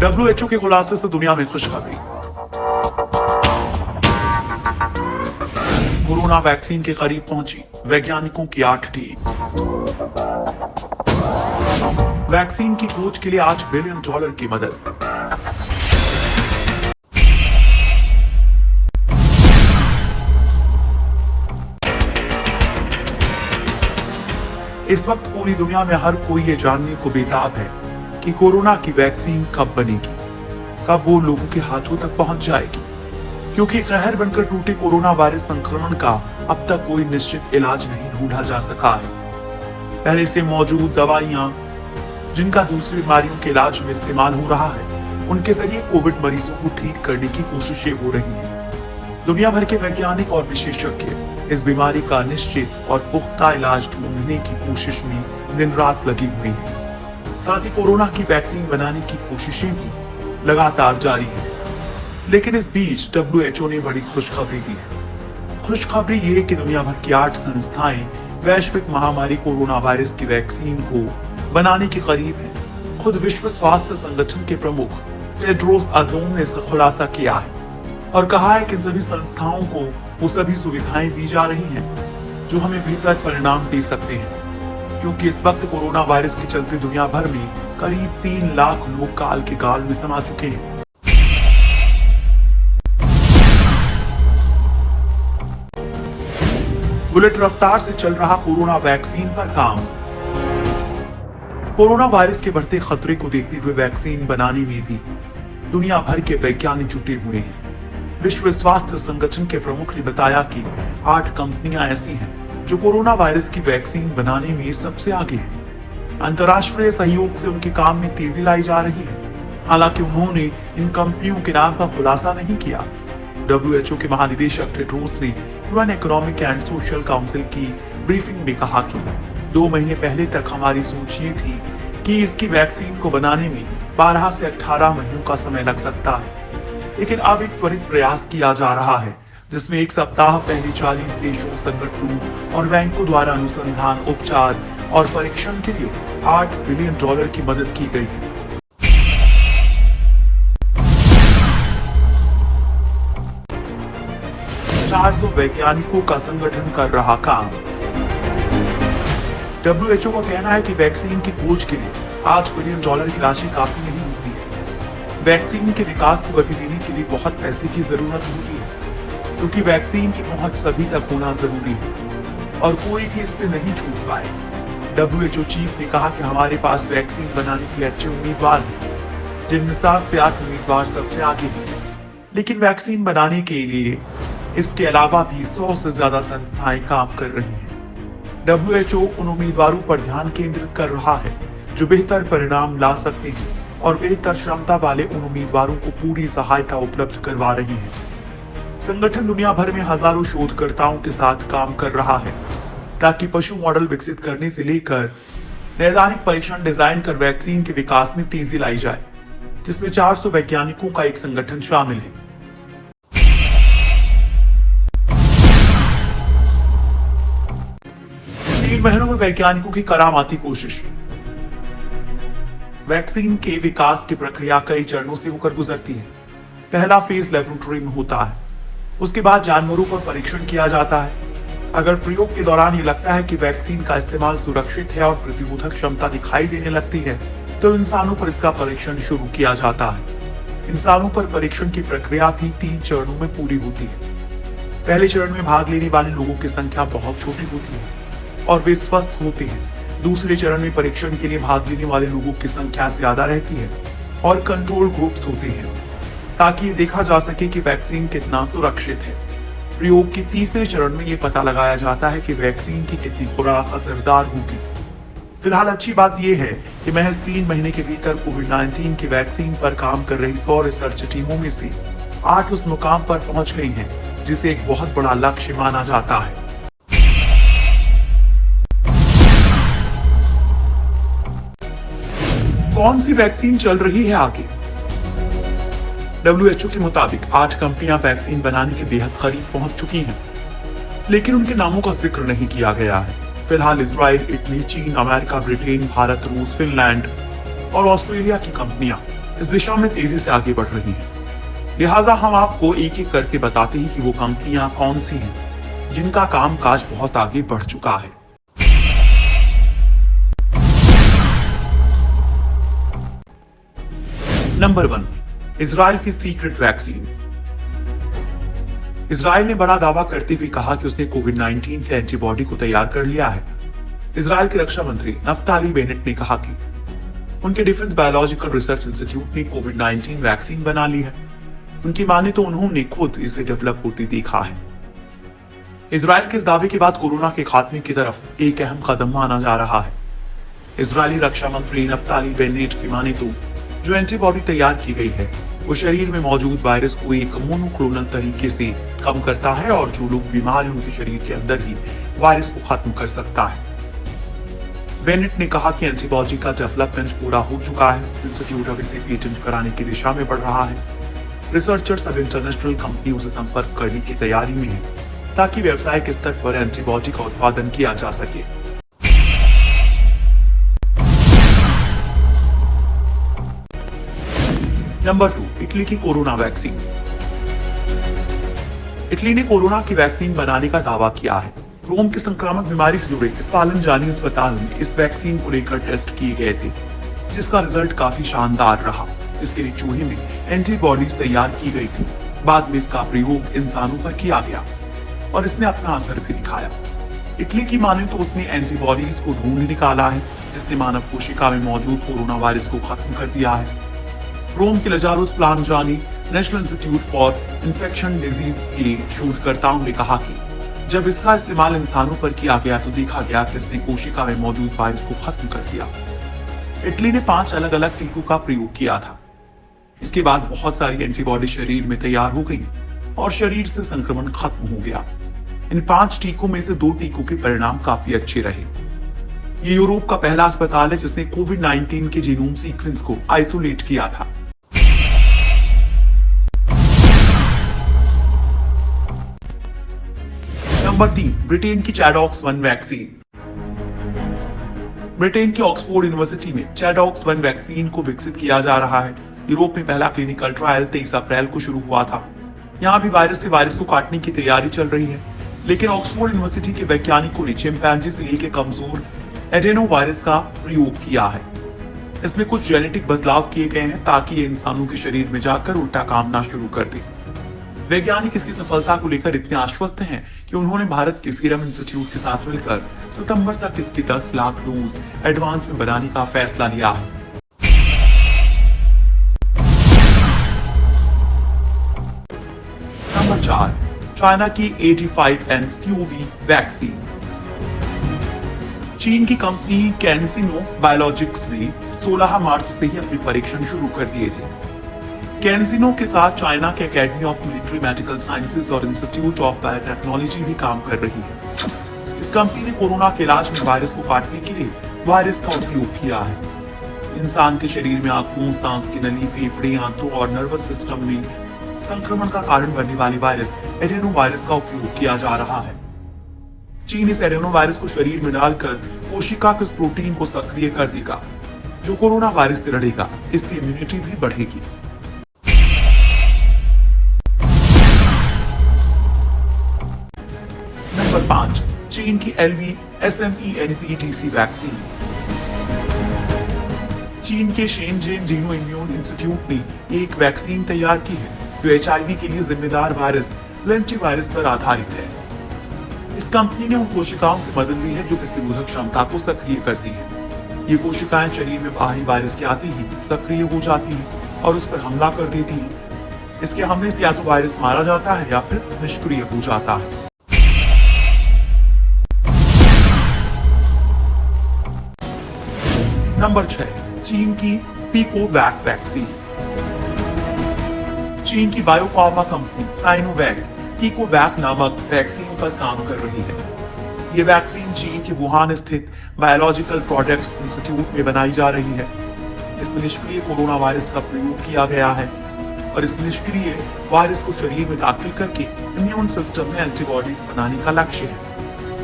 WHO के खुलासे से दुनिया में खुशखबरी। कोरोना वैक्सीन के करीब पहुंची वैज्ञानिकों की 8 टीम। वैक्सीन की खोज के लिए $8 बिलियन की मदद। इस वक्त पूरी दुनिया में हर कोई ये जानने को बेताब है कि कोरोना की वैक्सीन कब बनेगी, कब वो लोगों के हाथों तक पहुंच जाएगी, क्योंकि कहर बनकर टूटे कोरोना वायरस संक्रमण का अब तक कोई निश्चित इलाज नहीं ढूंढा जा सका है। पहले से मौजूद दवाइयां जिनका दूसरी बीमारियों के इलाज में इस्तेमाल हो रहा है, उनके जरिए कोविड मरीजों को ठीक करने की कोशिशें हो रही हैं। दुनिया भर के वैज्ञानिक और विशेषज्ञ इस बीमारी का निश्चित और पुख्ता इलाज ढूंढने की कोशिश में दिन रात लगी हुई है। साथ ही कोरोना की वैक्सीन बनाने की कोशिशें भी लगातार जारी है। लेकिन इस बीच WHO ने बड़ी खुशखबरी दी है। खुशखबरी ये कि दुनिया भर की 8 संस्थाएं वैश्विक महामारी कोरोना वायरस की वैक्सीन को बनाने के करीब है। खुद विश्व स्वास्थ्य संगठन के प्रमुख टेड्रोस अदनोम ने इसका खुलासा किया है और कहा है कि इन सभी संस्थाओं को वो सभी सुविधाएं दी जा रही हैं जो हमें बेहतर परिणाम दे सकते हैं, क्योंकि इस वक्त कोरोना वायरस के चलते दुनिया भर में करीब 3 लाख लोग काल के गाल में समा चुके हैं। बुलेट रफ्तार से चल रहा कोरोना वैक्सीन पर काम। कोरोना वायरस के बढ़ते खतरे को देखते हुए वैक्सीन बनाने में भी दुनिया भर के वैज्ञानिक जुटे हुए हैं। विश्व स्वास्थ्य संगठन के प्रमुख ने बताया कि 8 कंपनियां ऐसी हैं जो कोरोना वायरस की वैक्सीन बनाने में सबसे आगे हैं। अंतर्राष्ट्रीय सहयोग से उनके काम में तेजी लाई जा रही है। हालांकि उन्होंने इन कंपनियों के नाम का खुलासा नहीं किया। WHO के महानिदेशक टेड्रोस ने UN economic and social council की ब्रीफिंग में कहा कि 2 महीने पहले तक हमारी सोच ये थी कि इसकी वैक्सीन को बनाने में 12 से 18 महीनों का समय लग सकता है, लेकिन अब एक त्वरित प्रयास किया जा रहा है जिसमें एक सप्ताह पहले 40 देशों, संगठनों और बैंकों द्वारा अनुसंधान, उपचार और परीक्षण के लिए $8 बिलियन की मदद की गई है। $400 वैज्ञानिकों का संगठन कर रहा काम। WHO का कहना है कि वैक्सीन की खोज के लिए $8 बिलियन की राशि काफी नहीं होती है। वैक्सीन के विकास को गति देने के लिए बहुत पैसे की जरूरत होती है, क्योंकि वैक्सीन की पहुंच सभी तक होना जरूरी है और कोई भी इससे नहीं छूट पाए। WHO चीफ ने कहा कि हमारे पास वैक्सीन बनाने के लिए अच्छे उम्मीदवार हैं, जिनमें 7 से 8 उम्मीदवार सबसे आगे हैं। लेकिन वैक्सीन बनाने के लिए इसके अलावा भी 100 से ज्यादा संस्थाएं काम कर रही हैं। WHO उन उम्मीदवारों पर ध्यान केंद्रित कर रहा है जो बेहतर परिणाम ला सकते हैं और बेहतर क्षमता वाले उन उम्मीदवारों को पूरी सहायता उपलब्ध करवा रही है। संगठन दुनिया भर में हजारों शोधकर्ताओं के साथ काम कर रहा है ताकि पशु मॉडल विकसित करने से लेकर नैदानिक परीक्षण डिजाइन कर वैक्सीन के विकास में तेजी लाई जाए, जिसमें 400 वैज्ञानिकों का एक संगठन शामिल है। 3 महीनों में वैज्ञानिकों की करामाती कोशिश। वैक्सीन के विकास की प्रक्रिया कई चरणों से होकर गुजरती है। पहला फेज लेबोरेटरी में होता है, उसके बाद जानवरों पर परीक्षण किया जाता है। अगर प्रयोग के दौरान ये लगता है कि वैक्सीन का इस्तेमाल सुरक्षित है और प्रतिरोधक क्षमता दिखाई देने लगती है, तो इंसानों पर इसका परीक्षण शुरू किया जाता है। इंसानों पर परीक्षण की प्रक्रिया भी 3 चरणों में पूरी होती है। पहले चरण में भाग लेने वाले लोगों की संख्या बहुत छोटी होती है और वे स्वस्थ होते हैं। दूसरे चरण में परीक्षण के लिए भाग लेने वाले लोगों की संख्या ज्यादा रहती है और कंट्रोल ग्रुप्स होते हैं, ताकि ये देखा जा सके कि वैक्सीन कितना सुरक्षित है। प्रयोग के तीसरे चरण में ये पता लगाया जाता है कि वैक्सीन की कितनी खुराक असरदार होगी। फिलहाल अच्छी बात यह है कि महज 3 महीने के भीतर कोविड-19 की वैक्सीन पर काम कर रही 100 रिसर्च टीमों में से 8 उस मुकाम पर पहुंच गई हैं, जिसे एक बहुत बड़ा लक्ष्य माना जाता है। कौन सी वैक्सीन चल रही है आगे? WHO के मुताबिक 8 कंपनियां वैक्सीन बनाने के बेहद करीब पहुंच चुकी हैं, लेकिन उनके नामों का जिक्र नहीं किया गया है। फिलहाल इजराइल, इटली, चीन, अमेरिका, ब्रिटेन, भारत, रूस, फिनलैंड और ऑस्ट्रेलिया की कंपनियां इस दिशा में तेजी से आगे बढ़ रही हैं। लिहाजा हम आपको एक एक करके बताते हैं कि वो कंपनियां कौन सी हैं जिनका कामकाज बहुत आगे बढ़ चुका है। नंबर 1, इजराइल की सीक्रेट वैक्सीन। इजराइल ने बड़ा दावा करते हुए कहा कि उसने कोविड-19 के एंटीबॉडी को तैयार कर लिया है। इजराइल के रक्षा मंत्री नफ्ताली बेनेट ने कहा कि उनके डिफेंस बायोलॉजिकल रिसर्च इंस्टीट्यूट ने कोविड-19 वैक्सीन बना ली है। उनकी माने तो उन्होंने खुद इसे डेवलप होते देखा है। इजराइल के इस दावे के बाद कोरोना के खात्मे की तरफ एक अहम कदम माना जा रहा है। इजरायली रक्षा मंत्री नफ्ताली बेनेट की माने तो जो एंटीबॉडी तैयार की गई है वो शरीर में मौजूद वायरस को एक मोनोक्लोनल तरीके से कम करता है और जो लोग बीमार हैं उनके शरीर के अंदर ही वायरस को खत्म कर सकता है। बेनेट ने कहा कि एंटीबॉडी का डेवलपमेंट पूरा हो चुका है। इंस्टीट्यूट अब इसे पेटेंट कराने की दिशा में बढ़ रहा है। रिसर्चर्स अब इंटरनेशनल कंपनियों से संपर्क करने की तैयारी में है ताकि व्यावसायिक स्तर पर एंटीबॉडी का उत्पादन किया जा सके। नंबर 2, इटली की कोरोना वैक्सीन। इटली ने कोरोना की वैक्सीन बनाने का दावा किया है। रोम की संक्रामक बीमारी से जुड़े स्पालेंजानी अस्पताल में इस वैक्सीन को लेकर टेस्ट किए गए थे, जिसका रिजल्ट काफी शानदार रहा। इसके लिए चूहे में एंटीबॉडीज तैयार की गई थी। बाद में इसका प्रयोग इंसानों पर किया गया और इसने अपना असर भी दिखाया। इटली की माने तो उसने एंटीबॉडीज को ढूंढ निकाला है जिसने मानव कोशिका में मौजूद कोरोना वायरस को खत्म कर दिया है। रोम के Lazzaro Spallanzani national institute for infection disease के शोधकर्ताओं ने कहा कि जब इसका इस्तेमाल इंसानों पर किया गया तो देखा गया कि इसने कोशिका में मौजूद वायरस को खत्म कर दिया। इटली ने 5 अलग अलग टीकों का प्रयोग किया था। इसके बाद बहुत सारी एंटीबॉडी शरीर में तैयार हो गई और शरीर से संक्रमण खत्म हो गया। इन 5 टीकों में से 2 टीकों के परिणाम काफी अच्छे रहे। ये यूरोप का पहला अस्पताल है जिसने कोविड-19 के जीनोम सीक्वेंस को आइसोलेट किया था। नंबर 3, ब्रिटेन की चैडॉक्स 1 वैक्सीन। ब्रिटेन की ऑक्सफोर्ड यूनिवर्सिटी में चैडॉक्स 1 वैक्सीन को विकसित किया जा रहा है। यूरोप में पहला क्लिनिकल ट्रायल 23 अप्रैल को शुरू हुआ था। यहाँ भी वायरस से वायरस को काटने की तैयारी चल रही है, लेकिन ऑक्सफोर्ड यूनिवर्सिटी के वैज्ञानिकों ने चिंपैंजी से लेकर कमजोर एडेनो वायरस का प्रयोग किया है। इसमें कुछ जेनेटिक बदलाव किए गए हैं ताकि ये इंसानों के शरीर में जाकर उल्टा काम ना शुरू कर दे। वैज्ञानिक इसकी सफलता को लेकर इतने आश्वस्त हैं कि उन्होंने भारत के सीरम इंस्टीट्यूट के साथ मिलकर सितंबर तक इसकी 10 लाख डोज एडवांस में बनाने का फैसला लिया है। नंबर 4, चाइना की 85NCOV वैक्सीन। चीन की कंपनी कैंसिनो बायोलॉजिक्स ने 16 मार्च से ही अपने परीक्षण शुरू कर दिए थे। कैंसिनो के साथ चाइना के academy of military medical sciences और इंस्टीट्यूट ऑफ बायोटेक्नोलॉजी भी काम कर रही है। इस कंपनी ने कोरोना के इलाज में वायरस को काटने के लिए वायरस का उपयोग किया है। इंसान के शरीर में आंखों, सांस की नली, फेफड़े, आंतों और नर्वस सिस्टम में संक्रमण का कारण बनने वाले वायरस एडेनो वायरस का उपयोग किया जा रहा है। चीन इस एडेनो वायरस को शरीर में डालकर कोशिका के उस प्रोटीन को सक्रिय कर देगा जो कोरोना वायरस से लड़ेगा। इसकी इम्यूनिटी भी बढ़ेगी। नंबर 5, चीन की LV-SMENPTC वैक्सीन। चीन के शेनजेन जीनो इम्यून इंस्टीट्यूट ने एक वैक्सीन तैयार की है जो HIV के लिए जिम्मेदार वायरस लेंटिवायरस पर आधारित है। इस कंपनी ने उन कोशिकाओं की मदद ली है जो प्रतिरोधक क्षमता को सक्रिय करती है। ये कोशिकाएं शरीर में बाहरी वायरस के आते ही सक्रिय हो जाती हैं और उस पर हमला कर देती हैं। इसके हमले से या तो वायरस मारा जाता है या फिर निष्क्रिय हो जाता है। नंबर 6, चीन की पिकोवैक वैक्सीन। चीन की बायोफार्मा कंपनी साइनोवैक पिकोवैक नामक वैक्सीन पर काम कर रही है। ये वैक्सीन चीन के वुहान स्थित बायोलॉजिकल प्रोडक्ट्स इंस्टीट्यूट में बनाई जा रही है। इसमें निष्क्रिय कोरोना वायरस का प्रयोग किया गया है और इस निष्क्रिय वायरस को शरीर में दाखिल करके इम्यून सिस्टम में एंटीबॉडीज बनाने का लक्ष्य है।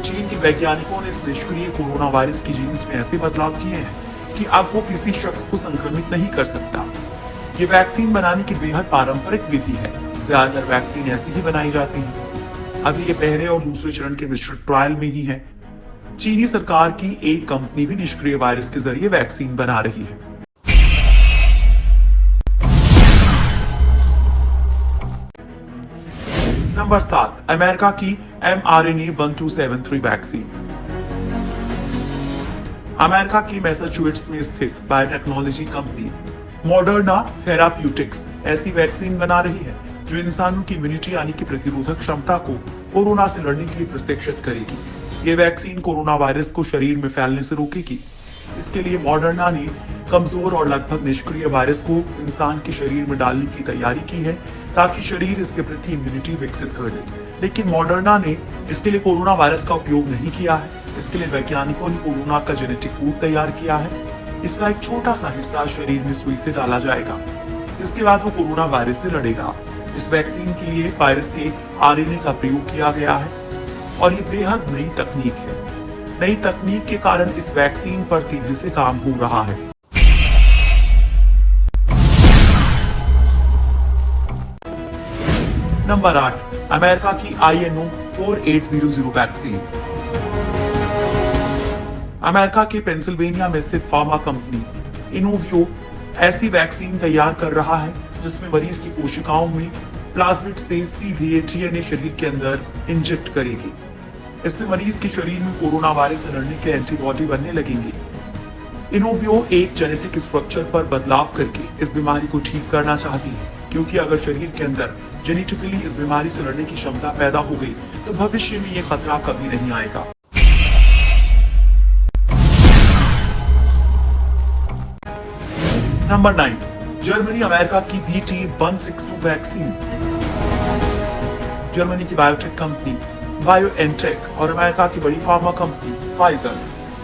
चीन के वैज्ञानिकों ने इस निष्क्रिय कोरोना वायरस की जीन्स में ऐसे बदलाव किए हैं कि अब वो किसी शख्स को संक्रमित नहीं कर सकता। ये वैक्सीन बनाने की बेहद पारंपरिक विधि है। ज्यादातर वैक्सीन ऐसी ही बनाई जाती है। अभी ये पहले और दूसरे चरण के मिश्रित ट्रायल में ही है। चीनी सरकार की एक कंपनी भी निष्क्रिय वायरस के जरिए वैक्सीन बना रही है। नंबर 7, अमेरिका की mRNA 1273 वैक्सीन। अमेरिका की मैसाचुसेट्स में स्थित बायोटेक्नोलॉजी कंपनी मॉडर्ना थेराप्यूटिक्स ऐसी वैक्सीन बना रही है जो इंसानों की इम्यूनिटी यानी कि प्रतिरोधक क्षमता को कोरोना से लड़ने के लिए प्रशिक्षित करेगी। ये वैक्सीन कोरोना वायरस को शरीर में फैलने से रोकेगी। इसके लिए मॉडर्ना ने कमजोर और लगभग निष्क्रिय वायरस को इंसान के शरीर में डालने की तैयारी की है ताकि शरीर इसके प्रति इम्यूनिटी विकसित कर ले। लेकिन मॉडर्ना ने इसके लिए कोरोना वायरस का उपयोग नहीं किया है। इसके लिए वैज्ञानिकों ने कोरोना का जेनेटिक कोड तैयार किया है। इसका एक छोटा सा हिस्सा शरीर में सुई से डाला जाएगा। इसके बाद वो कोरोना वायरस से लड़ेगा। इस वैक्सीन के लिए वायरस के आरएनए का प्रयोग किया गया है और ये बेहद नई तकनीक है। नई तकनीक के कारण इस वैक्सीन पर तेजी से काम हो रहा है। नंबर 8, अमेरिका की INO 4800 वैक्सीन। अमेरिका के पेंसिल्वेनिया में स्थित फार्मा कंपनी इनोवियो ऐसी वैक्सीन तैयार कर रहा है जिसमें मरीज की कोशिकाओं में प्लाज्मिड से सीधे डीएनए शरीर के अंदर इंजेक्ट करेगी। इससे मरीज के शरीर में कोरोना वायरस से लड़ने के एंटीबॉडी बनने लगेंगे। इनोवियो एक जेनेटिक स्ट्रक्चर पर बदलाव करके इस बीमारी को ठीक करना चाहती है, क्योंकि अगर शरीर के अंदर जेनेटिकली इस बीमारी से लड़ने की क्षमता पैदा हो गई तो भविष्य में ये खतरा कभी नहीं आएगा। नंबर 9, जर्मनी अमेरिका की BT162 वैक्सीन। जर्मनी की बायोटेक कंपनी बायोएनटेक और अमेरिका की बड़ी फार्मा कंपनी फाइजर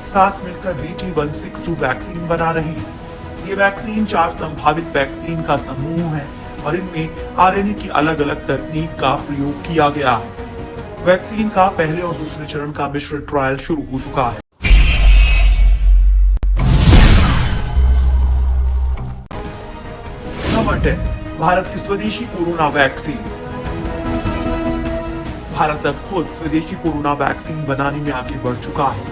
साथ मिलकर BT162 वैक्सीन बना रही है। ये वैक्सीन 4 संभावित वैक्सीन का समूह है और इनमें आरएनए की अलग अलग तकनीक का प्रयोग किया गया है। वैक्सीन का पहले और दूसरे चरण का मिश्रित ट्रायल शुरू हो चुका है। नंबर 10, भारत की स्वदेशी कोरोना वैक्सीन। भारत अब खुद स्वदेशी कोरोना वैक्सीन बनाने में आगे बढ़ चुका है।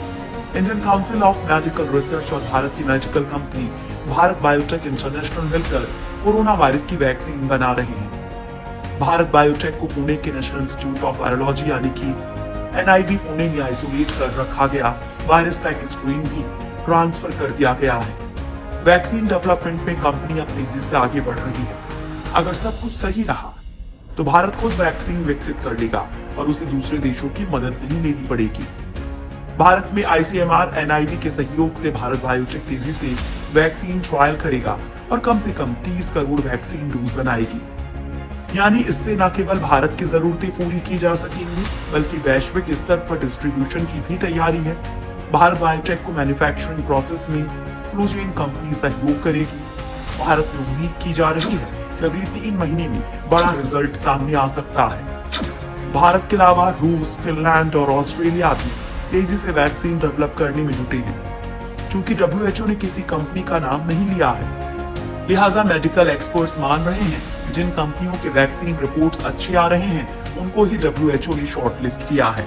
Indian council of medical research और भारत की medical company Bharat biotech international मिलकर कोरोना वायरस की वैक्सीन बना रहे हैं। भारत बायोटेक को पुणे के नेशनल इंस्टीट्यूट ऑफ वायरोलॉजी यानी कि NIV पुणे में आइसोलेट कर रखा गया वायरस का एक स्ट्रेन भी ट्रांसफर कर दिया गया है। वैक्सीन डेवलपमेंट में कंपनी अब तेजी से आगे बढ़ रही है। अगर सब कुछ सही रहा तो भारत खुद वैक्सीन विकसित कर लेगा और उसे दूसरे देशों की मदद नहीं लेनी पड़ेगी। भारत में ICMR NIV के सहयोग से भारत बायोटेक तेजी से वैक्सीन ट्रायल करेगा और कम से कम 30 करोड़ वैक्सीन डोज बनाएगी। यानी इससे न केवल भारत की जरूरतें पूरी की जा सकेंगी बल्कि वैश्विक स्तर पर डिस्ट्रीब्यूशन की भी तैयारी है। भारत बायोटेक को मैन्युफैक्चरिंग प्रोसेस में फ्लूजेन कंपनी सहयोग करेगी। भारत में उम्मीद की जा रही है कि अगले 3 महीने में बड़ा रिजल्ट सामने आ सकता है। भारत के अलावा रूस, फिनलैंड और ऑस्ट्रेलिया भी तेजी से वैक्सीन डेवलप करने में जुटे हैं। चूंकि WHO ने किसी कंपनी का नाम नहीं लिया है, लिहाजा मेडिकल एक्सपर्ट्स मान रहे हैं जिन कंपनियों के वैक्सीन रिपोर्ट्स अच्छे आ रहे हैं उनको ही WHO ने शॉर्टलिस्ट किया है।